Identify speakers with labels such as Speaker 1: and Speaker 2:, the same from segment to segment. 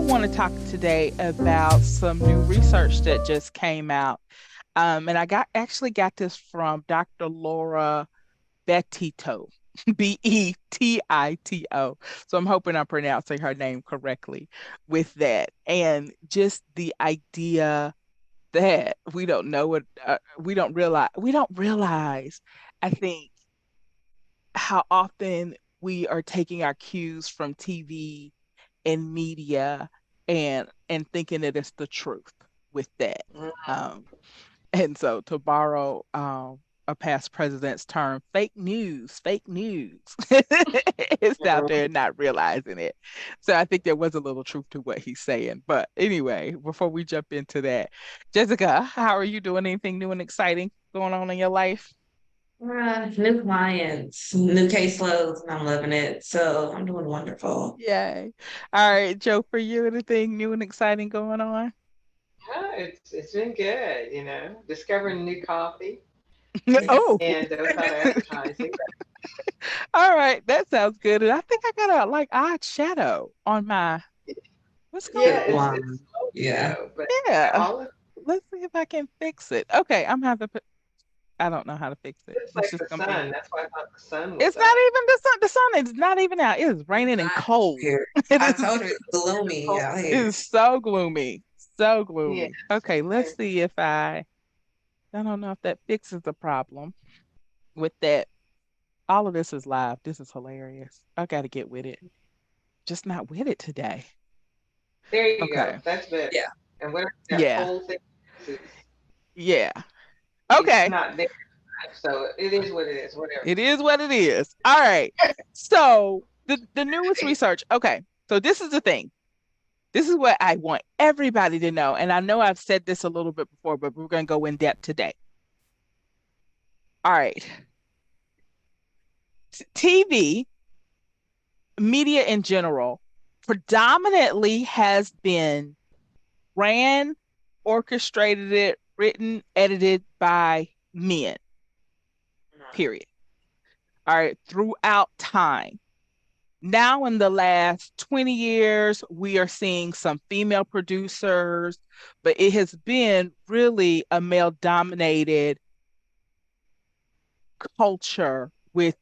Speaker 1: want to talk today about some new research that just came out. And I actually got this from Dr. Laura Betito, Betito. So I'm hoping I'm pronouncing her name correctly with that. And just the idea that we don't know what we don't realize, I think, how often we are taking our cues from TV and media and thinking that it's the truth with that.
Speaker 2: Mm.
Speaker 1: Um, and so to borrow a past president's term, fake news it's out there and not realizing it. So I think there was a little truth to what he's saying. But anyway, before we jump into that, Jessica, how are you doing? Anything new and exciting going on in your life?
Speaker 2: New clients, new caseloads, and I'm loving it. So I'm doing wonderful.
Speaker 1: Yay. All right, Joe, for you, anything new and exciting going on?
Speaker 3: Yeah, it's been good, discovering new coffee
Speaker 1: Oh,
Speaker 3: without advertising.
Speaker 1: all right. That sounds good. And I think I got a like odd shadow on my what's going
Speaker 3: Yeah,
Speaker 2: Good
Speaker 1: on?
Speaker 3: it's
Speaker 2: one.
Speaker 3: slow,
Speaker 2: Yeah.
Speaker 3: but
Speaker 1: Yeah.
Speaker 3: all of
Speaker 1: Let's see if I can fix it. Okay, I'm having I don't know how to fix it.
Speaker 3: it's
Speaker 1: It's
Speaker 3: like
Speaker 1: just
Speaker 3: the
Speaker 1: gonna be
Speaker 3: sun. That's why I thought the sun was
Speaker 1: it's not
Speaker 3: up.
Speaker 1: even the sun. The sun is not even out. It is
Speaker 2: It's
Speaker 1: raining and
Speaker 2: hot
Speaker 1: cold.
Speaker 2: here.
Speaker 1: It
Speaker 2: I
Speaker 1: is
Speaker 2: told you it's
Speaker 3: And the
Speaker 2: gloomy
Speaker 3: cold,
Speaker 2: out
Speaker 1: it
Speaker 2: here.
Speaker 1: is so gloomy. So
Speaker 3: yes.
Speaker 1: gloomy. Okay, let's see if I don't know if that fixes the problem with that. All of this is live. This is hilarious. I gotta get with it. Just not with it today.
Speaker 3: There you go.
Speaker 1: Okay.
Speaker 3: That's better.
Speaker 2: Yeah.
Speaker 3: And whatever that
Speaker 1: Yeah.
Speaker 3: whole thing is,
Speaker 1: Yeah.
Speaker 3: it's
Speaker 1: Okay.
Speaker 3: not there. So it is what it is. Whatever.
Speaker 1: It is what it is. All right. So the newest research. Okay. So this is the thing. This is what I want everybody to know. And I know I've said this a little bit before, but we're going to go in depth today. All right. TV, media in general, predominantly has been ran, orchestrated, written, edited by men, period. All right. Throughout time. Now, in the last 20 years, we are seeing some female producers, but it has been really a male dominated culture with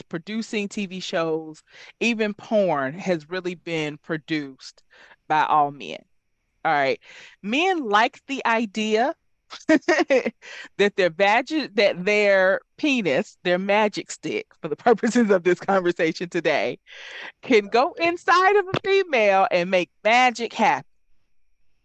Speaker 1: producing TV shows. Even porn has really been produced by all men. All right. Men like the idea that their penis, their magic stick, for the purposes of this conversation today, can go inside of a female and make magic happen.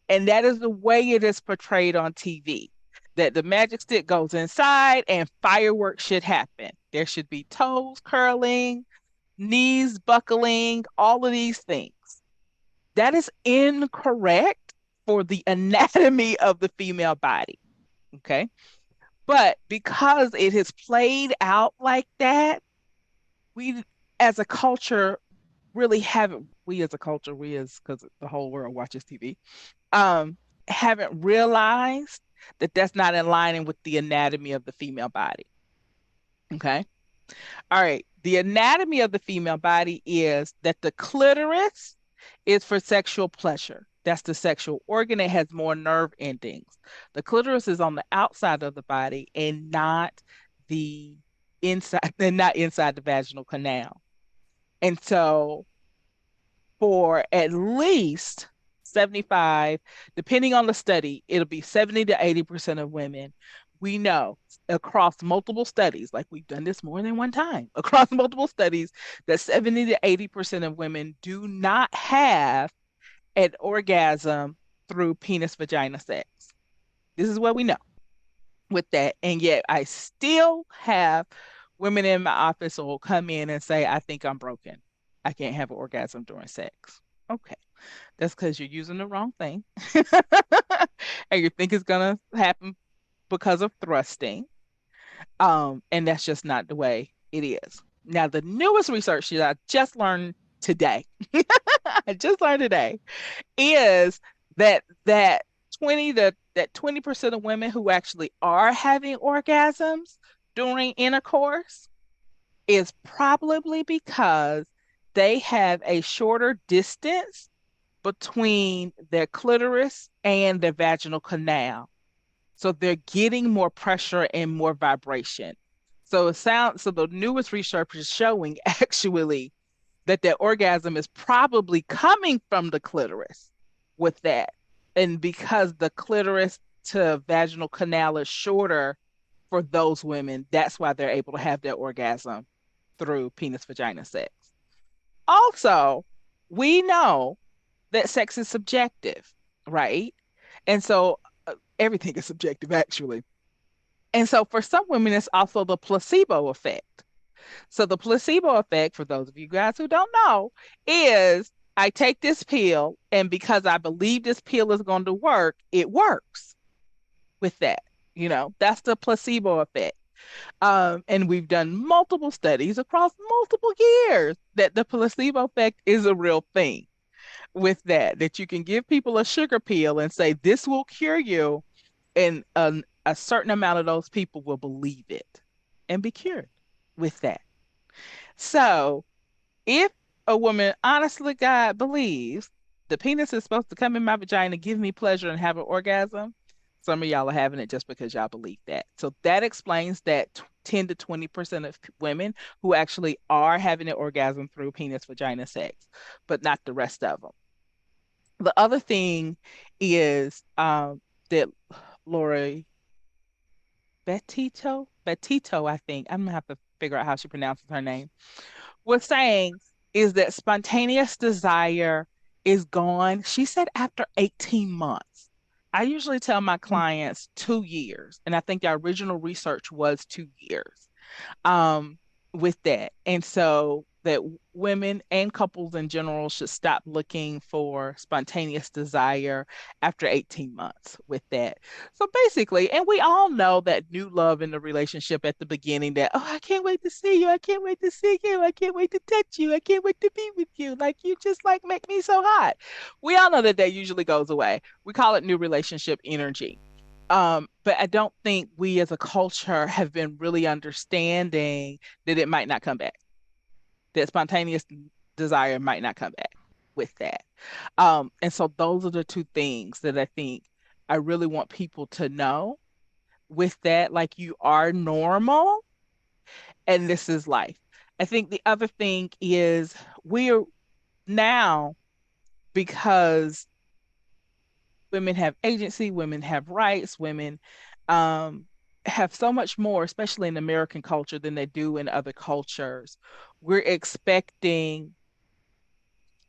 Speaker 1: And that is the way it is portrayed on TV. That the magic stick goes inside and fireworks should happen. There should be toes curling, knees buckling, all of these things. That is incorrect for the anatomy of the female body. Okay. But because it has played out like that, we as a culture really haven't, we as a culture, we as, because the whole world watches TV, um, haven't realized that that's not in line with the anatomy of the female body. Okay. All right. The anatomy of the female body is that the clitoris is for sexual pleasure. That's the sexual organ. It has more nerve endings. The clitoris is on the outside of the body and not the inside, and not inside the vaginal canal. And so for at least 75, depending on the study, it'll be 70 to 80% of women. We know across multiple studies, like we've done this more than one time, across multiple studies, that 70 to 80% of women do not have an orgasm through penis vagina sex. This is what we know with that. And yet I still have women in my office who will come in and say, I think I'm broken. I can't have an orgasm during sex. Okay. That's because you're using the wrong thing. And you think it's gonna happen because of thrusting. And that's just not the way it is. Now, the newest research that I just learned today, I just learned today, is that 20% of women who actually are having orgasms during intercourse is probably because they have a shorter distance between their clitoris and their vaginal canal. So they're getting more pressure and more vibration. So the newest research is showing actually that their orgasm is probably coming from the clitoris with that. And because the clitoris to vaginal canal is shorter for those women, that's why they're able to have their orgasm through penis vagina sex. Also, we know that sex is subjective, right? And so everything is subjective, actually. And so for some women, it's also the placebo effect. So the placebo effect, for those of you guys who don't know, is I take this pill, and because I believe this pill is going to work, it works with that. That's the placebo effect. And we've done multiple studies across multiple years that the placebo effect is a real thing with that you can give people a sugar pill and say, this will cure you. And a certain amount of those people will believe it and be cured with that. So if a woman honestly, God believes the penis is supposed to come in my vagina, give me pleasure, and have an orgasm, some of y'all are having it just because y'all believe that. So that explains that 10 to 20% of women who actually are having an orgasm through penis vagina sex, but not the rest of them. The other thing is that Lori Betito, I think, I'm gonna have to figure out how she pronounces her name, was saying is that spontaneous desire is gone. She said after 18 months. I usually tell my clients 2 years, and I think the original research was 2 years um, with that. And so that women and couples in general should stop looking for spontaneous desire after 18 months with that. So basically, and we all know that new love in the relationship at the beginning that, oh, I can't wait to see you. I can't wait to see you. I can't wait to touch you. I can't wait to be with you. Like you just like make me so hot. We all know that that usually goes away. We call it new relationship energy. But I don't think we as a culture have been really understanding that it might not come back, that spontaneous desire might not come back with that. And so those are the two things that I think I really want people to know with that, like you are normal and this is life. I think the other thing is we're now, because women have agency, women have rights, women um, have so much more, especially in American culture, than they do in other cultures. We're expecting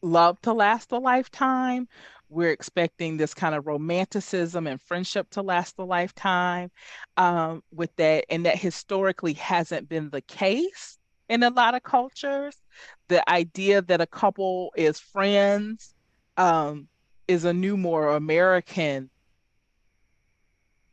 Speaker 1: love to last a lifetime. We're expecting this kind of romanticism and friendship to last a lifetime with that. And that historically hasn't been the case in a lot of cultures. The idea that a couple is friends um, is a new, more American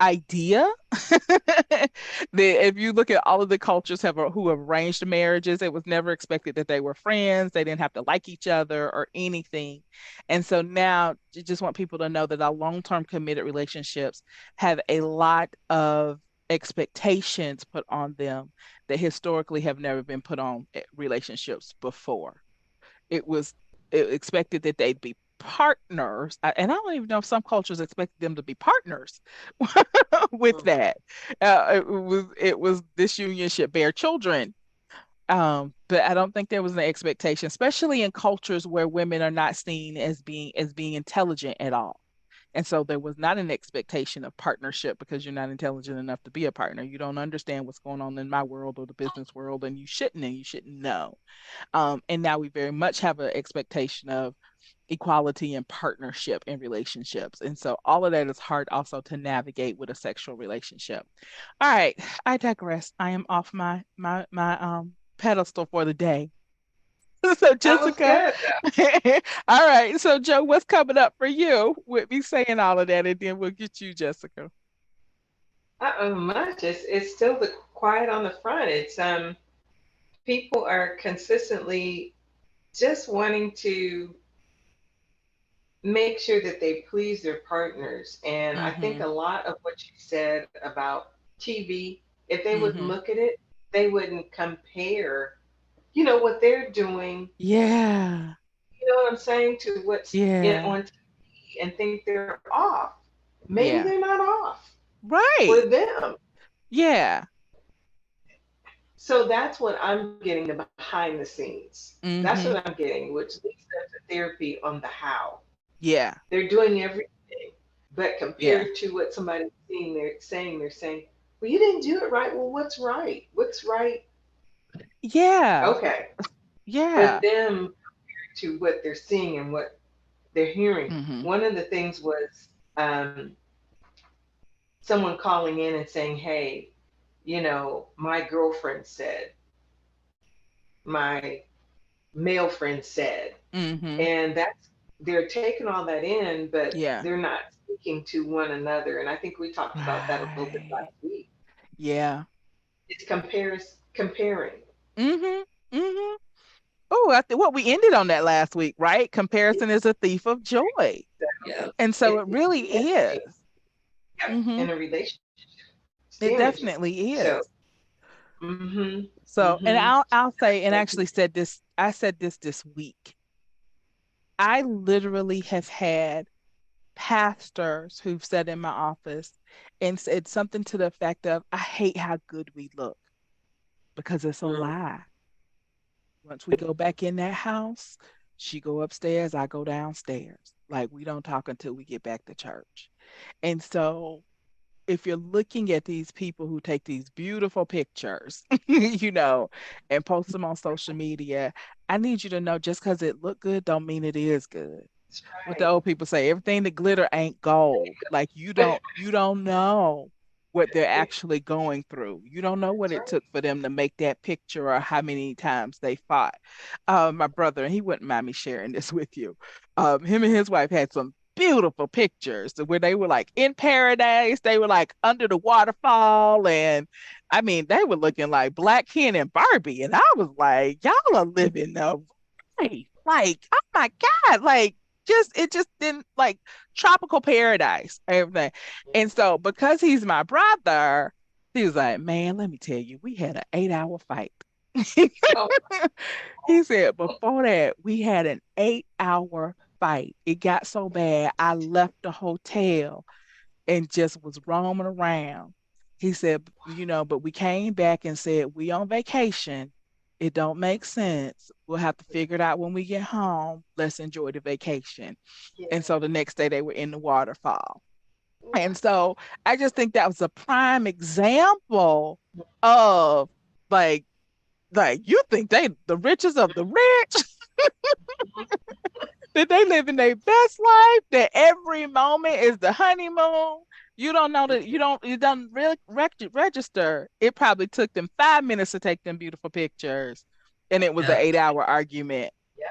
Speaker 1: idea. that if you look at all of the cultures who have arranged marriages, it was never expected that they were friends. They didn't have to like each other or anything. And so now you just want people to know that our long-term committed relationships have a lot of expectations put on them that historically have never been put on relationships before. It was expected that they'd be partners, and I don't even know if some cultures expected them to be partners with that. It was this union should bear children. But I don't think there was an expectation, especially in cultures where women are not seen as being intelligent at all. And so there was not an expectation of partnership because you're not intelligent enough to be a partner. You don't understand what's going on in my world or the business world, and you shouldn't know. And now we very much have an expectation of equality and partnership in relationships. And so all of that is hard also to navigate with a sexual relationship. All right, I digress. I am off my pedestal for the day. So
Speaker 3: That was
Speaker 1: Jessica,
Speaker 3: good.
Speaker 1: all right. So Joe, what's coming up for you with me saying all of that, and then we'll get you, Jessica.
Speaker 3: Not much. It's still the quiet on the front. It's people are consistently just wanting to make sure that they please their partners. And I think
Speaker 1: Mm-hmm.
Speaker 3: a lot of what you said about TV, if they would
Speaker 1: Mm-hmm.
Speaker 3: look at it, they wouldn't compare, what they're doing
Speaker 1: Yeah.
Speaker 3: you know what I'm saying, to what's in
Speaker 1: Yeah.
Speaker 3: on TV and think they're off. Maybe
Speaker 1: Yeah.
Speaker 3: they're not off for
Speaker 1: Right.
Speaker 3: them.
Speaker 1: Yeah.
Speaker 3: So that's what I'm getting, the behind the scenes. That's
Speaker 1: Mm-hmm.
Speaker 3: what I'm getting, which leads them to therapy on the how.
Speaker 1: Yeah.
Speaker 3: They're doing everything, but
Speaker 1: Yeah.
Speaker 3: compared to what somebody's seeing, they're saying, well, you didn't do it right. Well, what's right? What's right?
Speaker 1: Yeah.
Speaker 3: Okay. For
Speaker 1: Yeah.
Speaker 3: them to what they're seeing and what they're hearing.
Speaker 1: Mm-hmm.
Speaker 3: One of the things was someone calling in and saying, hey, my girlfriend said, my male friend said,
Speaker 1: Mm-hmm.
Speaker 3: and they're taking all that in, but
Speaker 1: Yeah.
Speaker 3: they're not speaking to one another. And I think we talked about that a little bit
Speaker 1: Right.
Speaker 3: last week.
Speaker 1: Yeah.
Speaker 3: It's comparing.
Speaker 1: Mm-hmm. Mm-hmm. Oh, what we ended on that last week, right? Comparison is a thief of joy.
Speaker 2: Yeah.
Speaker 1: And so
Speaker 3: It,
Speaker 1: it really
Speaker 3: it
Speaker 1: is.
Speaker 3: damage, yeah,
Speaker 1: Mm-hmm.
Speaker 3: in a relationship, it's
Speaker 1: It
Speaker 3: damaging.
Speaker 1: definitely
Speaker 3: So,
Speaker 1: is.
Speaker 3: mm-hmm,
Speaker 1: So, and
Speaker 3: mm-hmm.
Speaker 1: I'll say, and actually said this, I said this week. I literally have had pastors who've sat in my office and said something to the effect of, I hate how good we look because it's a
Speaker 3: Mm,
Speaker 1: lie. Once we go back in that house, she go upstairs, I go downstairs. Like we don't talk until we get back to church. And so if you're looking at these people who take these beautiful pictures, and post them on social media, I need you to know just because it look good don't mean it is good.
Speaker 3: that's
Speaker 1: What the
Speaker 3: right.
Speaker 1: old people say, everything that glitter ain't gold. Like you don't know what they're actually going through. You don't know what
Speaker 3: That's
Speaker 1: it
Speaker 3: right.
Speaker 1: took for them to make that picture or how many times they fought. My brother, and he wouldn't mind me sharing this with you. Him and his wife had some beautiful pictures where they were like in paradise. They were like under the waterfall, and I mean, they were looking like Black Ken and Barbie. And I was like, y'all are living the life. Like, oh my God, like it just didn't like tropical paradise, everything. And so because he's my brother, he was like, man, let me tell you, we had an 8 hour fight.
Speaker 3: Oh,
Speaker 1: He said before that, we had an 8 hour fight. It got so bad, I left the hotel and just was roaming around. He said, but we came back and said, we on vacation. It don't make sense. We'll have to figure it out when we get home. Let's enjoy the vacation. And
Speaker 3: yeah.
Speaker 1: so the next day they were in the waterfall. And so I just think that was a prime example of like you think they the richest of the rich, that they living their best life, that every moment is the honeymoon. You don't know that you don't really register. It probably took them 5 minutes to take them beautiful pictures. And it was an
Speaker 2: Yeah.
Speaker 1: 8 hour argument
Speaker 3: Yeah.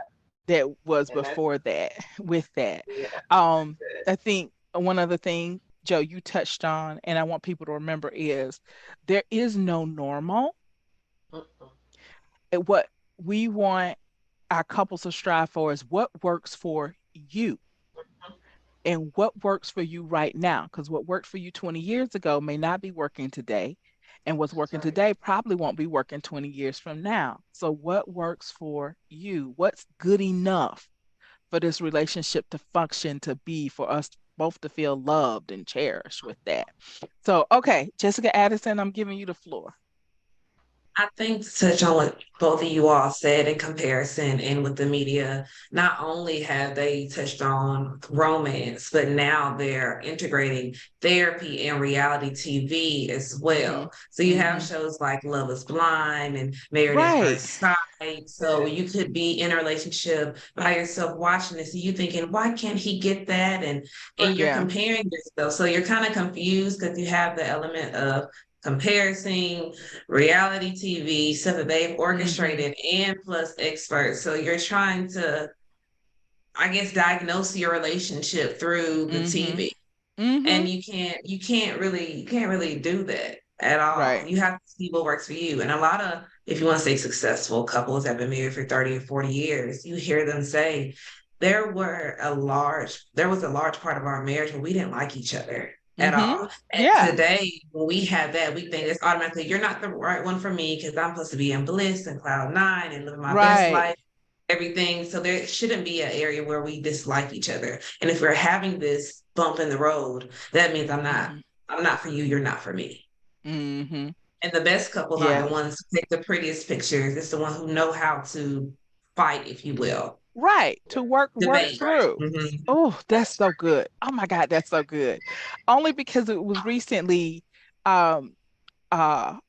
Speaker 1: that was
Speaker 3: And that's,
Speaker 1: before that with that.
Speaker 3: yeah, that's
Speaker 1: Um,
Speaker 3: it.
Speaker 1: I think one other thing, Joe, you touched on, and I want people to remember is there is no normal.
Speaker 3: Mm-mm.
Speaker 1: What we want our couples to strive for is what works for you and what works for you right now. Because what worked for you 20 years ago may not be working today. And what's
Speaker 3: That's
Speaker 1: working
Speaker 3: right.
Speaker 1: today probably won't be working 20 years from now. So, what works for you? What's good enough for this relationship to function, to be, for us both to feel loved and cherished with that? So, okay, Jessica Addison, I'm giving you the floor.
Speaker 2: I think to touch on what both of you all said in comparison and with the media, not only have they touched on romance, but now they're integrating therapy and reality TV as
Speaker 1: Mm-hmm.
Speaker 2: well. So you have
Speaker 1: Mm-hmm.
Speaker 2: shows like Love is Blind and Married at
Speaker 1: Right.
Speaker 2: First Sight. So you could be in a relationship by yourself watching this and you thinking, why can't he get that? And you're
Speaker 1: Yeah.
Speaker 2: comparing yourself. So you're kind of confused because you have the element of comparison, reality TV, stuff that they've
Speaker 1: Mm-hmm.
Speaker 2: orchestrated, and plus experts. So you're trying to, I guess, diagnose your relationship through the
Speaker 1: Mm-hmm.
Speaker 2: TV.
Speaker 1: Mm-hmm.
Speaker 2: And you can't really do that at all.
Speaker 1: Right.
Speaker 2: You have to see what works for you. And a lot of, if you want to say successful couples that have been married for 30 or 40 years, you hear them say, there was a large part of our marriage where we didn't like each other at
Speaker 1: Mm-hmm.
Speaker 2: all. And
Speaker 1: Yeah.
Speaker 2: today, when we have that, we think it's automatically, you're not the right one for me because I'm supposed to be in bliss and cloud nine and living my best
Speaker 1: Right.
Speaker 2: life. everything. So there shouldn't be an area where we dislike each other. And if we're having this bump in the road, that means
Speaker 1: Hmm.
Speaker 2: I'm not for you, you're not for me.
Speaker 1: Hmm.
Speaker 2: And the best couples aren't
Speaker 1: Yeah.
Speaker 2: the ones who take the prettiest pictures. It's the ones who know how to fight, if you will.
Speaker 1: Right. To work
Speaker 2: Debate.
Speaker 1: through.
Speaker 2: Mhm.
Speaker 1: Oh, that's so good. Oh my God, that's so good. Only because it was recently um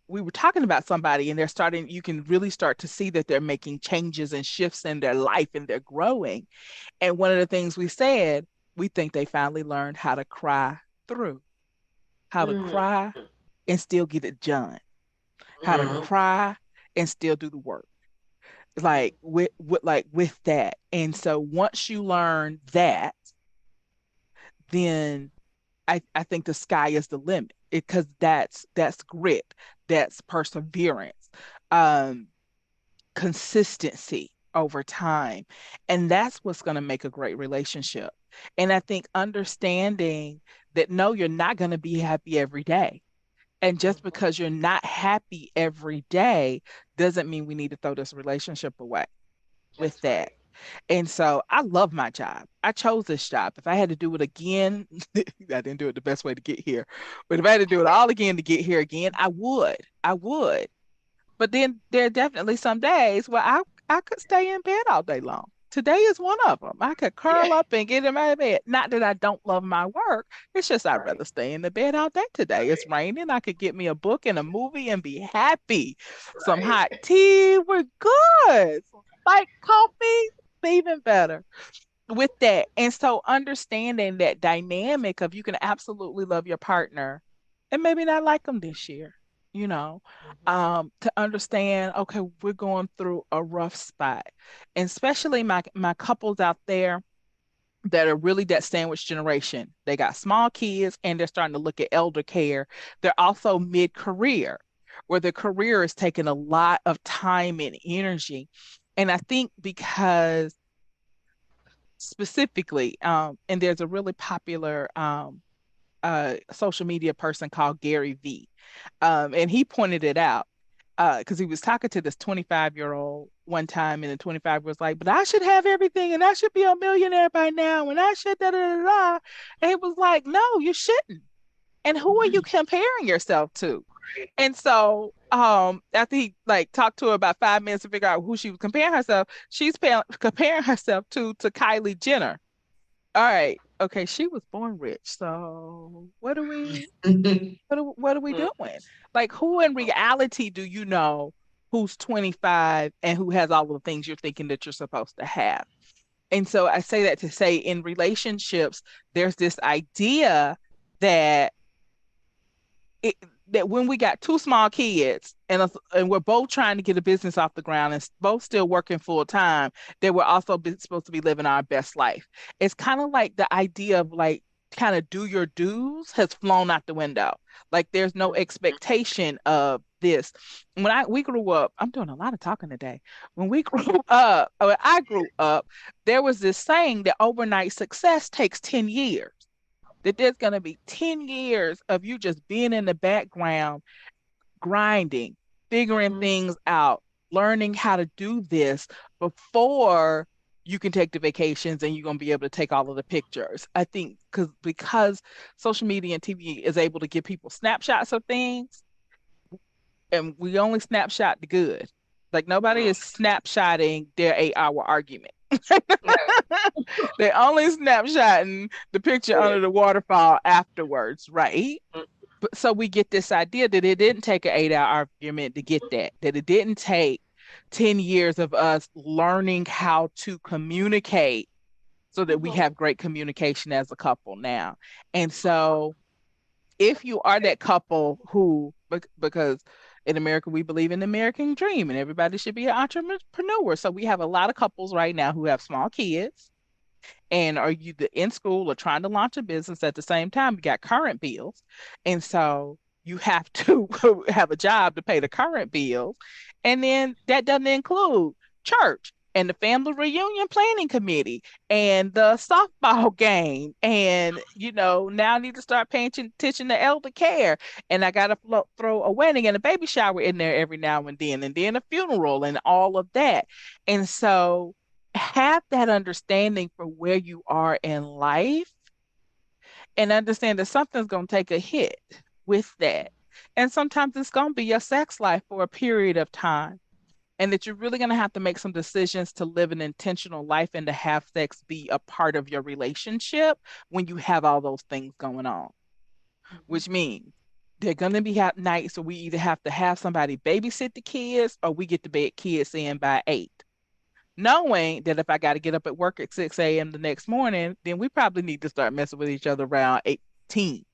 Speaker 1: we were talking about somebody and they're starting, you can really start to see that they're making changes and shifts in their life and they're growing. And one of the things we said, we think they finally learned how to cry through, how to
Speaker 3: Mm,
Speaker 1: cry and still get it done, how to
Speaker 2: Mhm.
Speaker 1: cry and still do the work. Like with that. And so once you learn that, then I think the sky is the limit because that's grit, that's perseverance, um, consistency over time. And that's what's going to make a great relationship. And I think understanding that no, you're not going to be happy every day. And just
Speaker 3: mhm.
Speaker 1: because you're not happy every day doesn't mean we need to throw this relationship away with
Speaker 3: That's
Speaker 1: that.
Speaker 3: right.
Speaker 1: And so I love my job. I chose this job. If I had to do it again, I didn't do it the best way to get here. But if I had to do it all again to get here again, I would. I would. But then there are definitely some days where I could stay in bed all day long. Today is one of them. I could
Speaker 3: Yeah,
Speaker 1: curl up and get in my bed. Not that I don't love my work. It's just I'd
Speaker 3: right,
Speaker 1: rather stay in the bed all day today. It's raining. I could get me a book and a movie and be happy. Some hot
Speaker 3: right.
Speaker 1: tea. We're good. Like coffee, even better with that. And so understanding that dynamic of you can absolutely love your partner and maybe not like them this year, you know,
Speaker 3: Mhm.
Speaker 1: to understand, okay, we're going through a rough spot. And especially my couples out there that are really that sandwich generation. They got small kids and they're starting to look at elder care. They're also mid-career, where their career is taking a lot of time and energy. And I think because specifically, and there's a really popular social media person called Gary V. And he pointed it out because he was talking to this 25-year-old one time, and the 25 was like, "But I should have everything, and I should be a millionaire by now, and I should da da da da." And he was like, "No, you shouldn't. And who are you comparing yourself to?" And so, after he like talked to her about 5 minutes to figure out who she was comparing herself, she's comparing herself to Kylie Jenner. All right. Okay, she was born rich. So what are we
Speaker 3: Mm,
Speaker 1: doing? Like who in reality do you know who's 25 and who has all of the things you're thinking that you're supposed to have? And so I say that to say in relationships, there's this idea that it, that when we got two small kids and we're both trying to get a business off the ground and both still working full time, that we're also supposed to be living our best life. It's kind of like the idea of like kind of do your dues has flown out the window. Like there's no
Speaker 3: mhm.
Speaker 1: expectation of this. When we grew up, I'm doing a lot of talking today. When we grew up, when I grew up, there was this saying that overnight success takes 10 years, that there's going to be 10 years of you just being in the background, grinding, figuring
Speaker 3: Mhm.
Speaker 1: things out, learning how to do this before you can take the vacations and you're going to be able to take all of the pictures. I think because social media and TV is able to give people snapshots of things, and we only snapshot the good. Like nobody is snapshotting their 8 hour argument.
Speaker 3: No.
Speaker 1: They're only snapshotting the picture
Speaker 3: Yeah.
Speaker 1: under the waterfall afterwards, right?
Speaker 3: Mm,
Speaker 1: But so we get this idea that it didn't take an 8 hour argument to get that it didn't take 10 years of us learning how to communicate so that we
Speaker 3: mhm.
Speaker 1: have great communication as a couple now. And so if you are that couple who, because in America, we believe in the American dream and everybody should be an entrepreneur. So we have a lot of couples right now who have small kids and are you in school or trying to launch a business at the same time? You got current bills. And so you have to have a job to pay the current bills. And then that doesn't include church and the family reunion planning committee and the softball game. And, now I need to start paying attention to elder care. And I got to throw a wedding and a baby shower in there every now and then a funeral and all of that. And so have that understanding for where you are in life and understand that something's going to take a hit with that. And sometimes it's going to be your sex life for a period of time. And that you're really going to have to make some decisions to live an intentional life and to have sex be a part of your relationship when you have all those things going on,
Speaker 2: Mhm.
Speaker 1: which means they're going to be nights so we either have to have somebody babysit the kids or we get the bed kids in by 8, knowing that if I got to get up at work at 6 a.m. the next morning, then we probably need to start messing with each other around 18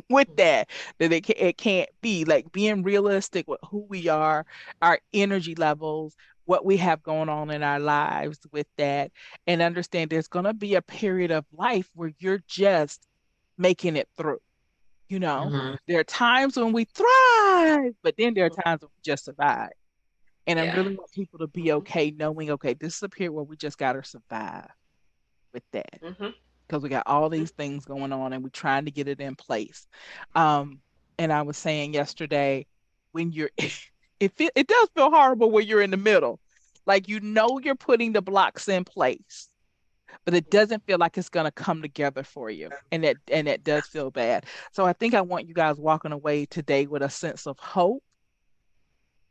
Speaker 1: with that, it can't be like being realistic with who we are, our energy levels, what we have going on in our lives with that, and understand there's going to be a period of life where you're just making it through. You know,
Speaker 2: Mhm.
Speaker 1: there are times when we thrive, but then there are times when we just survive. And I
Speaker 3: Yeah.
Speaker 1: really want people to be okay knowing, okay, this is a period where we just got to survive with that
Speaker 3: Mm-hmm.
Speaker 1: because we got all these things going on and we're trying to get it in place. Um, and I was saying yesterday, when you're, it does feel horrible when you're in the middle. Like you know you're putting the blocks in place, but it doesn't feel like it's gonna come together for you. And that does feel bad. So I think I want you guys walking away today with a sense of hope,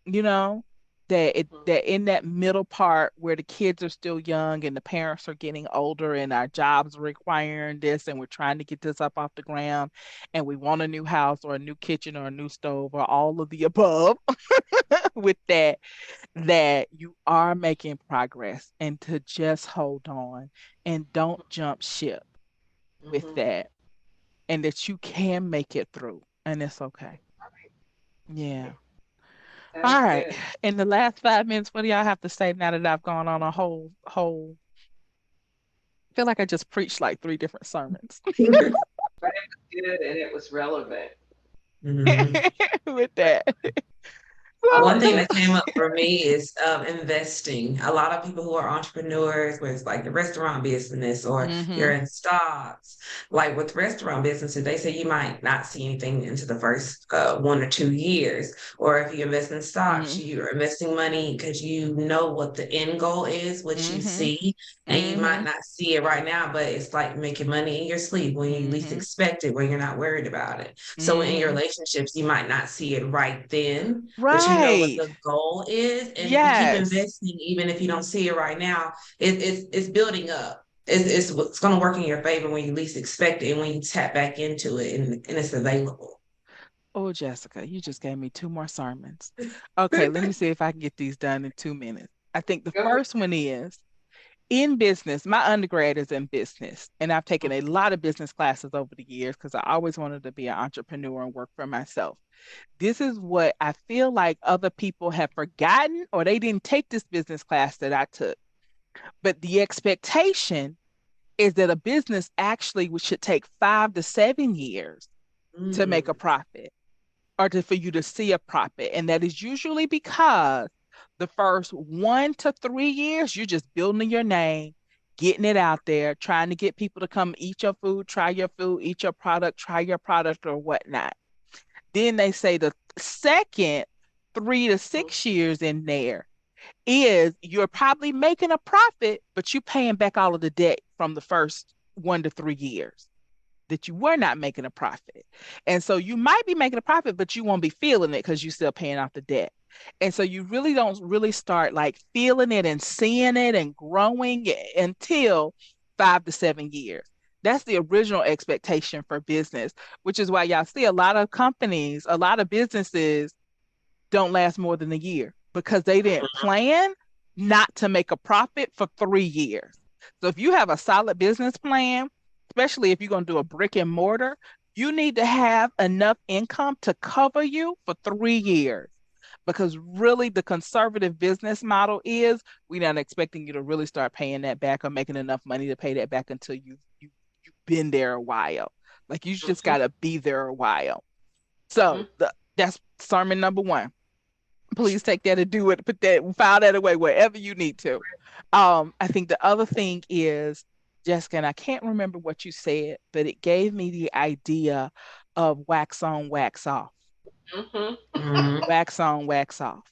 Speaker 1: you know, that in that middle part where the kids are still young and the parents are getting older and our jobs are requiring this and we're trying to get this up off the ground and we want a new house or a new kitchen or a new stove or all of the above with that, that you are making progress and to just hold on and don't jump ship with
Speaker 3: Mm-hmm.
Speaker 1: that and that you can make it through and it's okay. Yeah. All
Speaker 3: Sounds
Speaker 1: right.
Speaker 3: good.
Speaker 1: In the last 5 minutes, what do y'all have to say now that I've gone on a whole, I feel like I just preached like 3 different sermons
Speaker 3: But it was good and it was relevant.
Speaker 2: Mhm.
Speaker 1: with that.
Speaker 2: One
Speaker 1: So,
Speaker 2: thing that came up for me is investing. A lot of people who are entrepreneurs, whether it's like the restaurant business or you're
Speaker 1: mm-hmm,
Speaker 2: in stocks, like with restaurant businesses, they say you might not see anything into the first 1 or 2 years. Or if you invest in stocks,
Speaker 1: mm-hmm,
Speaker 2: you're investing money because you know what the end goal is, what you
Speaker 1: mm-hmm,
Speaker 2: see, and you
Speaker 1: mm-hmm,
Speaker 2: might not see it right now, but it's like making money in your sleep when you least
Speaker 1: mm-hmm,
Speaker 2: expect it, when you're not worried about it. So in your
Speaker 1: mm-hmm.
Speaker 2: relationships, you might not see it right then, but you know what
Speaker 1: Right.
Speaker 2: the goal is, and if you keep
Speaker 1: Yes.
Speaker 2: investing, even if you don't see it right now, it's building up. It's going to work in your favor when you least expect it, and when you tap back into it, and it's available.
Speaker 1: Oh, Jessica, you just gave me 2 more sermons. Okay, let me see if I can get these done in 2 minutes. I think the
Speaker 3: Go ahead.
Speaker 1: first one is in business. My undergrad is in business, and I've taken a lot of business classes over the years because I always wanted to be an entrepreneur and work for myself. This is what I feel like other people have forgotten or they didn't take this business class that I took. But the expectation is that a business actually should take 5 to 7 years to make a
Speaker 2: Mm,
Speaker 1: profit or for you to see a profit. And that is usually because the first 1 to 3 years, you're just building your name, getting it out there, trying to get people to come eat your food, eat your product, try your product or whatnot. Then they say the second 3 to 6 years in there is you're probably making a profit, but you're paying back all of the debt from the first 1 to 3 years that you were not making a profit. And so you might be making a profit, but you won't be feeling it because you're still paying off the debt. And so you really don't really start like feeling it and seeing it and growing until 5 to 7 years. That's the original expectation for business, which is why y'all see a lot of companies, a lot of businesses don't last more than a year because they didn't plan not to make a profit for 3 years. So if you have a solid business plan, especially if you're going to do a brick and mortar, you need to have enough income to cover you for 3 years. Because really, the conservative business model is we're not expecting you to really start paying that back or making enough money to pay that back until you've been there a while. Like you just
Speaker 3: Mm-hmm.
Speaker 1: got to be there a while. So that's sermon number one. Please take that and do it, put that, file that away wherever you need to. I think the other thing is, Jessica, and I can't remember what you said, but it gave me the idea of wax on, wax off,
Speaker 3: Mm-hmm.
Speaker 2: mm,
Speaker 1: wax on, wax off.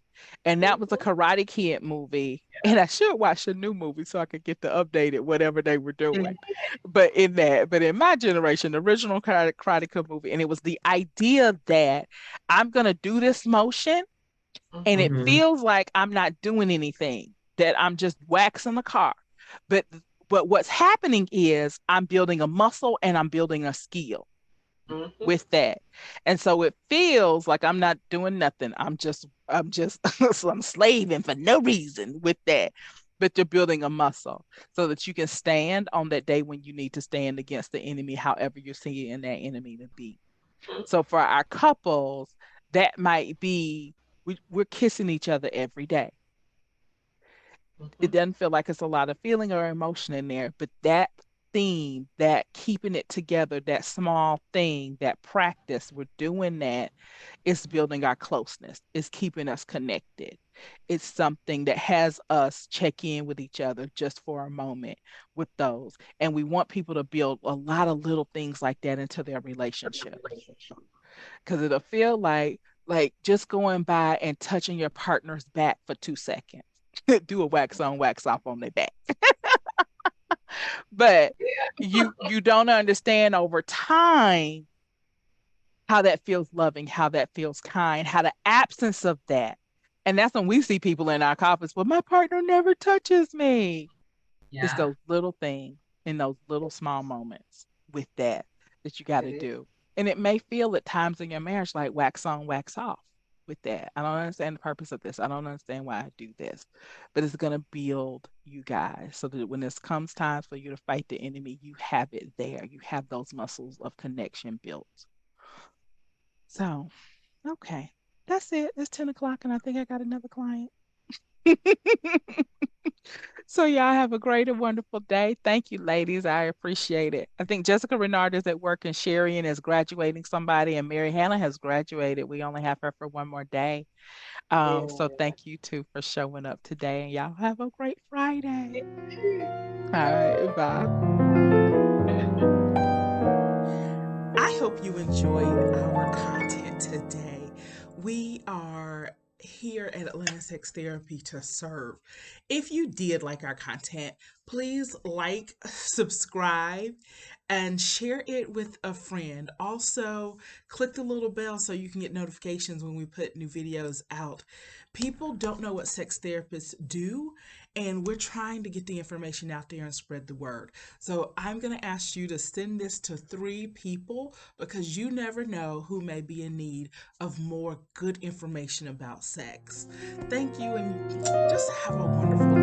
Speaker 1: And that was a
Speaker 3: Mhm.
Speaker 1: Karate Kid movie. And I should watch the new movie so I could get the updated whatever they were doing. But in my generation, the original Karate Kid movie, and it was the idea that I'm gonna do this motion and it
Speaker 2: Hmm.
Speaker 1: feels like I'm not doing anything, that I'm just waxing the car. But what's happening is I'm building a muscle and I'm building a skill
Speaker 3: Mhm.
Speaker 1: with that. And so it feels like I'm not doing nothing. I'm just so I'm slaving for no reason with that. But you're building a muscle so that you can stand on that day when you need to stand against the enemy, however you're seeing that enemy to be. So for our couples, that might be we're kissing each other every day. It
Speaker 3: Mhm.
Speaker 1: doesn't feel like it's a lot of feeling or emotion in there, but that theme, that keeping it together, that small thing, that practice, we're doing that, is building our closeness, is keeping us connected. It's something that has us check in with each other just for a moment with those. And we want people to build a lot of little things like that into their relationships because it'll feel like just going by and touching your partner's back for 2 seconds. Do a wax on, wax off on their back. But you don't understand over time how that feels loving, how that feels kind, how the absence of that. And that's when we see people in our office, well, my partner never touches me. It's
Speaker 2: Yeah.
Speaker 1: those little things in those little small moments with that you got
Speaker 3: It
Speaker 1: to
Speaker 3: is.
Speaker 1: do. And it may feel at times in your marriage like wax on, wax off with that. I don't understand the purpose of this. I don't understand why I do this. But it's going to build you guys so that when this comes time for you to fight the enemy, you have it there. You have those muscles of connection built. So, okay. That's it. It's 10 o'clock and I think I got another client. So y'all have a great and wonderful day. Thank you, ladies. I appreciate it. I think Jessica Renard is at work and Sharian is graduating somebody and Mary Hannah has graduated. We only have her for one more day. So
Speaker 3: Yeah.
Speaker 1: thank you too for showing up today and y'all have a great Friday.
Speaker 3: Yeah.
Speaker 1: All right, bye.
Speaker 4: I hope you enjoyed our content today. We are here at Atlanta Sex Therapy to serve. If you did like our content, please like, subscribe, and share it with a friend. Also, click the little bell so you can get notifications when we put new videos out. People don't know what sex therapists do, and we're trying to get the information out there and spread the word. So I'm going to ask you to send this to 3 people because you never know who may be in need of more good information about sex. Thank you and just have a wonderful